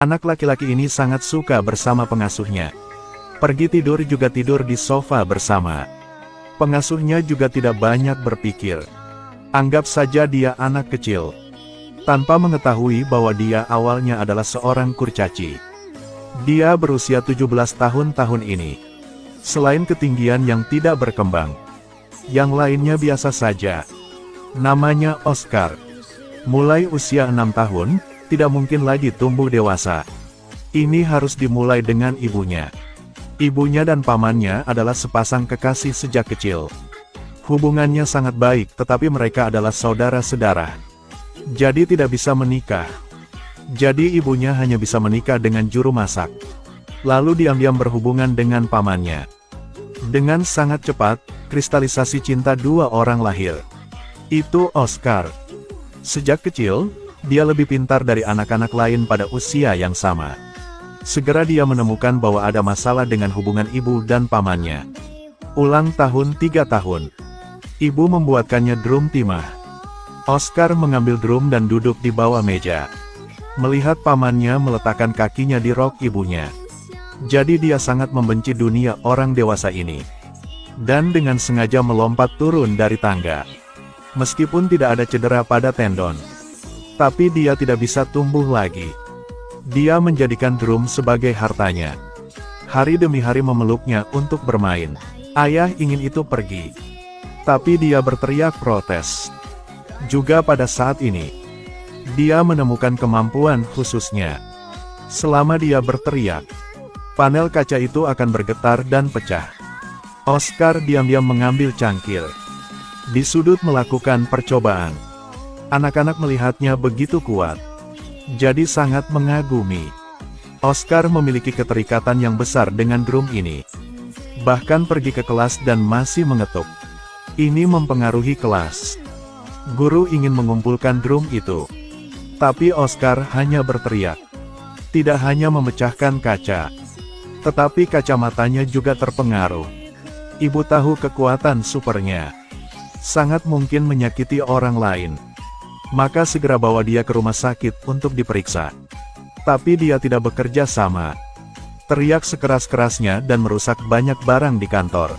Anak laki-laki ini sangat suka bersama pengasuhnya. Pergi tidur juga tidur di sofa bersama. Pengasuhnya juga tidak banyak berpikir. Anggap saja dia anak kecil. Tanpa mengetahui bahwa dia awalnya adalah seorang kurcaci. Dia berusia 17 tahun ini. Selain ketinggian yang tidak berkembang, yang lainnya biasa saja. Namanya Oscar. Mulai usia 6 tahun, tidak mungkin lagi tumbuh dewasa. Ini harus dimulai dengan ibunya. Ibunya dan pamannya adalah sepasang kekasih sejak kecil. Hubungannya sangat baik, tetapi mereka adalah saudara sedara. Jadi tidak bisa menikah. Jadi ibunya hanya bisa menikah dengan juru masak. Lalu diam-diam berhubungan dengan pamannya. Dengan sangat cepat, kristalisasi cinta dua orang lahir. Itu Oscar. Sejak kecil, dia lebih pintar dari anak-anak lain pada usia yang sama. Segera dia menemukan bahwa ada masalah dengan hubungan ibu dan pamannya. Ulang tahun 3 tahun. Ibu membuatkannya drum timah. Oscar mengambil drum dan duduk di bawah meja. Melihat pamannya meletakkan kakinya di rok ibunya. Jadi dia sangat membenci dunia orang dewasa ini. Dan dengan sengaja melompat turun dari tangga. Meskipun tidak ada cedera pada tendon. Tapi dia tidak bisa tumbuh lagi. Dia menjadikan drum sebagai hartanya. Hari demi hari memeluknya untuk bermain. Ayah ingin itu pergi. Tapi dia berteriak protes. Juga pada saat ini, dia menemukan kemampuan khususnya. Selama dia berteriak, panel kaca itu akan bergetar dan pecah. Oscar diam-diam mengambil cangkir. Di sudut melakukan percobaan. Anak-anak melihatnya begitu kuat. Jadi sangat mengagumi. Oscar memiliki keterikatan yang besar dengan drum ini. Bahkan pergi ke kelas dan masih mengetuk. Ini mempengaruhi kelas. Guru ingin mengumpulkan drum itu. Tapi Oscar hanya berteriak. Tidak hanya memecahkan kaca. Tetapi kacamatanya juga terpengaruh. Ibu tahu kekuatan supernya. Sangat mungkin menyakiti orang lain. Maka segera bawa dia ke rumah sakit untuk diperiksa. Tapi dia tidak bekerja sama. Teriak sekeras-kerasnya dan merusak banyak barang di kantor.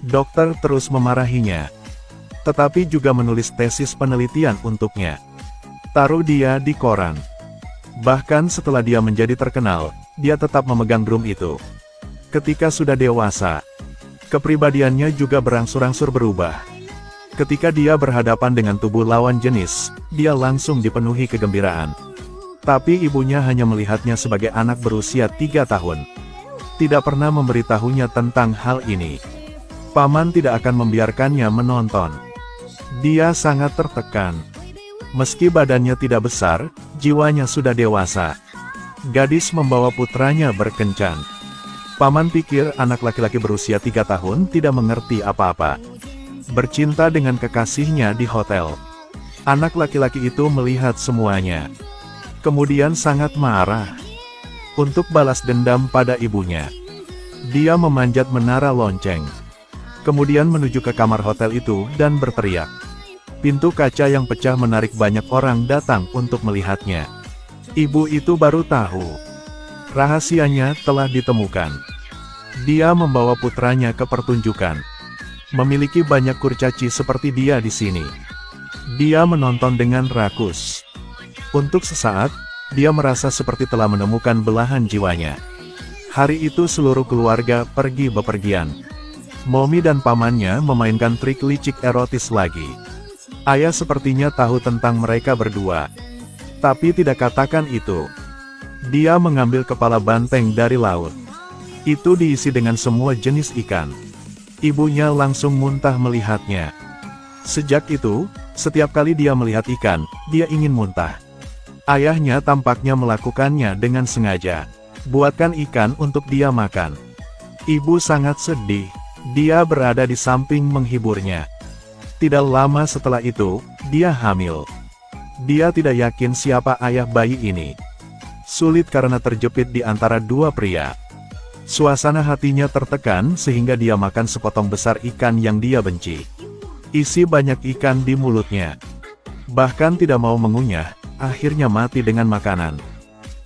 Dokter terus memarahinya. Tetapi juga menulis tesis penelitian untuknya. Taruh dia di koran. Bahkan setelah dia menjadi terkenal, dia tetap memegang drum itu. Ketika sudah dewasa, kepribadiannya juga berangsur-angsur berubah. Ketika dia berhadapan dengan tubuh lawan jenis, dia langsung dipenuhi kegembiraan. Tapi ibunya hanya melihatnya sebagai anak berusia 3 tahun. Tidak pernah memberitahunya tentang hal ini. Paman tidak akan membiarkannya menonton. Dia sangat tertekan. Meski badannya tidak besar, jiwanya sudah dewasa. Gadis membawa putranya berkencan. Paman pikir anak laki-laki berusia 3 tahun tidak mengerti apa-apa. Bercinta dengan kekasihnya di hotel. Anak laki-laki itu melihat semuanya. Kemudian sangat marah. Untuk balas dendam pada ibunya, dia memanjat menara lonceng. Kemudian menuju ke kamar hotel itu dan berteriak. Pintu kaca yang pecah menarik banyak orang datang untuk melihatnya. Ibu itu baru tahu. Rahasianya telah ditemukan. Dia membawa putranya ke pertunjukan. Memiliki banyak kurcaci seperti dia di sini. Dia menonton dengan rakus. Untuk sesaat, dia merasa seperti telah menemukan belahan jiwanya. Hari itu seluruh keluarga pergi bepergian. Mommy dan pamannya memainkan trik licik erotis lagi. Ayah sepertinya tahu tentang mereka berdua. Tapi tidak katakan itu. Dia mengambil kepala banteng dari laut. Itu diisi dengan semua jenis ikan. Ibunya langsung muntah melihatnya. Sejak itu, setiap kali dia melihat ikan, dia ingin muntah. Ayahnya tampaknya melakukannya dengan sengaja. Buatkan ikan untuk dia makan. Ibu sangat sedih. Dia berada di samping menghiburnya. Tidak lama setelah itu, dia hamil. Dia tidak yakin siapa ayah bayi ini. Sulit karena terjepit di antara dua pria. Suasana hatinya tertekan sehingga dia makan sepotong besar ikan yang dia benci. Isi banyak ikan di mulutnya. Bahkan tidak mau mengunyah, akhirnya mati dengan makanan.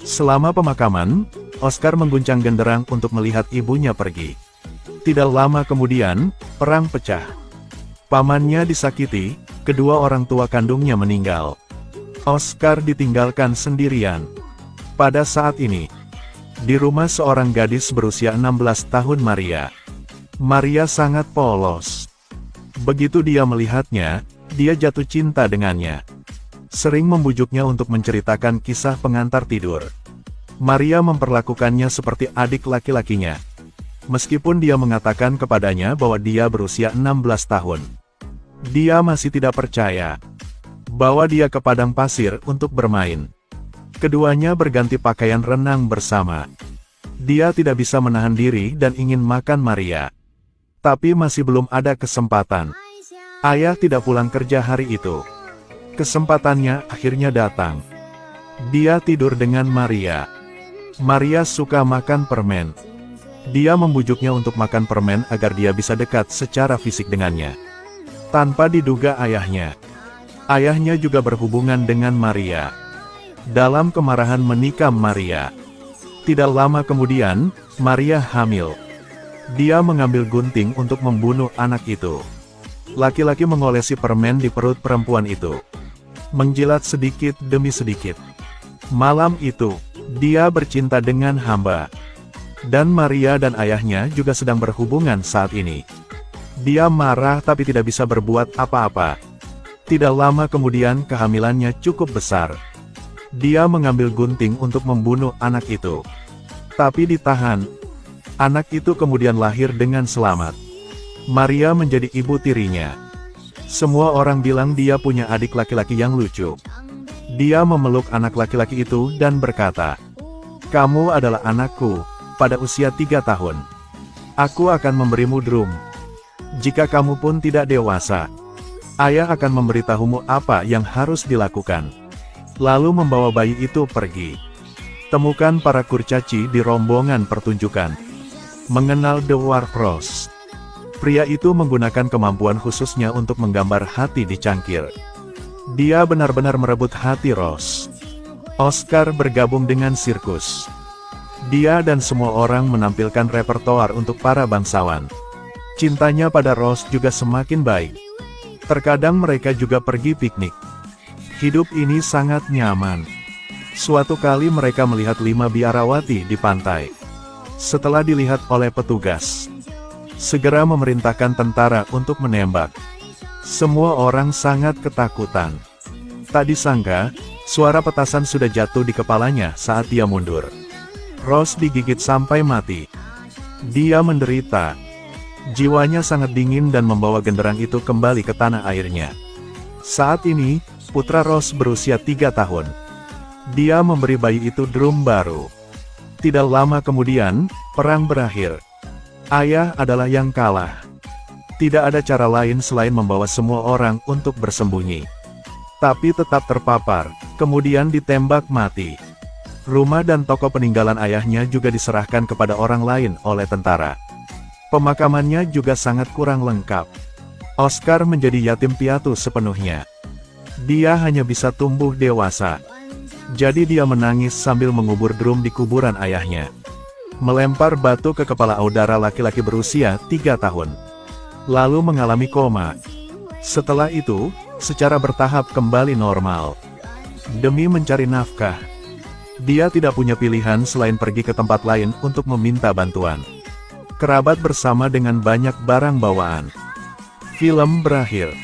Selama pemakaman, Oscar mengguncang genderang untuk melihat ibunya pergi. Tidak lama kemudian, perang pecah. Pamannya disakiti, kedua orang tua kandungnya meninggal. Oscar ditinggalkan sendirian. Pada saat ini, di rumah seorang gadis berusia 16 tahun Maria. Maria sangat polos. Begitu dia melihatnya, dia jatuh cinta dengannya. Sering membujuknya untuk menceritakan kisah pengantar tidur. Maria memperlakukannya seperti adik laki-lakinya. Meskipun dia mengatakan kepadanya bahwa dia berusia 16 tahun. Dia masih tidak percaya. Bawa dia ke padang pasir untuk bermain. Keduanya berganti pakaian renang bersama. Dia tidak bisa menahan diri dan ingin makan Maria. Tapi masih belum ada kesempatan. Ayah tidak pulang kerja hari itu. Kesempatannya akhirnya datang. Dia tidur dengan Maria. Maria suka makan permen. Dia membujuknya untuk makan permen agar dia bisa dekat secara fisik dengannya. Tanpa diduga ayahnya juga berhubungan dengan Maria. Dalam kemarahan menikam Maria. Tidak lama kemudian, Maria hamil. Dia mengambil gunting untuk membunuh anak itu. Laki-laki mengolesi permen di perut perempuan itu. Menjilat sedikit demi sedikit. Malam itu, dia bercinta dengan hamba. Dan Maria dan ayahnya juga sedang berhubungan saat ini. Dia marah tapi tidak bisa berbuat apa-apa. Tidak lama kemudian kehamilannya cukup besar. Dia mengambil gunting untuk membunuh anak itu. Tapi ditahan. Anak itu kemudian lahir dengan selamat. Maria menjadi ibu tirinya. Semua orang bilang dia punya adik laki-laki yang lucu. Dia memeluk anak laki-laki itu dan berkata, "Kamu adalah anakku, pada usia 3 tahun. Aku akan memberimu drum. Jika kamu pun tidak dewasa, ayah akan memberitahumu apa yang harus dilakukan." Lalu membawa bayi itu pergi. Temukan para kurcaci di rombongan pertunjukan. Mengenal The Dwarf Rose. Pria itu menggunakan kemampuan khususnya untuk menggambar hati di cangkir. Dia benar-benar merebut hati Rose. Oscar bergabung dengan sirkus. Dia dan semua orang menampilkan repertoar untuk para bangsawan. Cintanya pada Rose juga semakin baik. Terkadang mereka juga pergi piknik. Hidup ini sangat nyaman. Suatu kali mereka melihat 5 biarawati di pantai. Setelah dilihat oleh petugas, segera memerintahkan tentara untuk menembak. Semua orang sangat ketakutan. Tak disangka, suara petasan sudah jatuh di kepalanya saat dia mundur. Rose digigit sampai mati. Dia menderita. Jiwanya sangat dingin dan membawa genderang itu kembali ke tanah airnya. Saat ini, putra Rose berusia 3 tahun. Dia memberi bayi itu drum baru. Tidak lama kemudian, perang berakhir. Ayah adalah yang kalah. Tidak ada cara lain selain membawa semua orang untuk bersembunyi. Tapi tetap terpapar, kemudian ditembak mati. Rumah dan toko peninggalan ayahnya juga diserahkan kepada orang lain oleh tentara. Pemakamannya juga sangat kurang lengkap. Oscar menjadi yatim piatu sepenuhnya. Dia hanya bisa tumbuh dewasa. Jadi dia menangis sambil mengubur drum di kuburan ayahnya. Melempar batu ke kepala saudara laki-laki berusia 3 tahun. Lalu mengalami koma. Setelah itu, secara bertahap kembali normal. Demi mencari nafkah, dia tidak punya pilihan selain pergi ke tempat lain untuk meminta bantuan. Kerabat bersama dengan banyak barang bawaan. Film berakhir.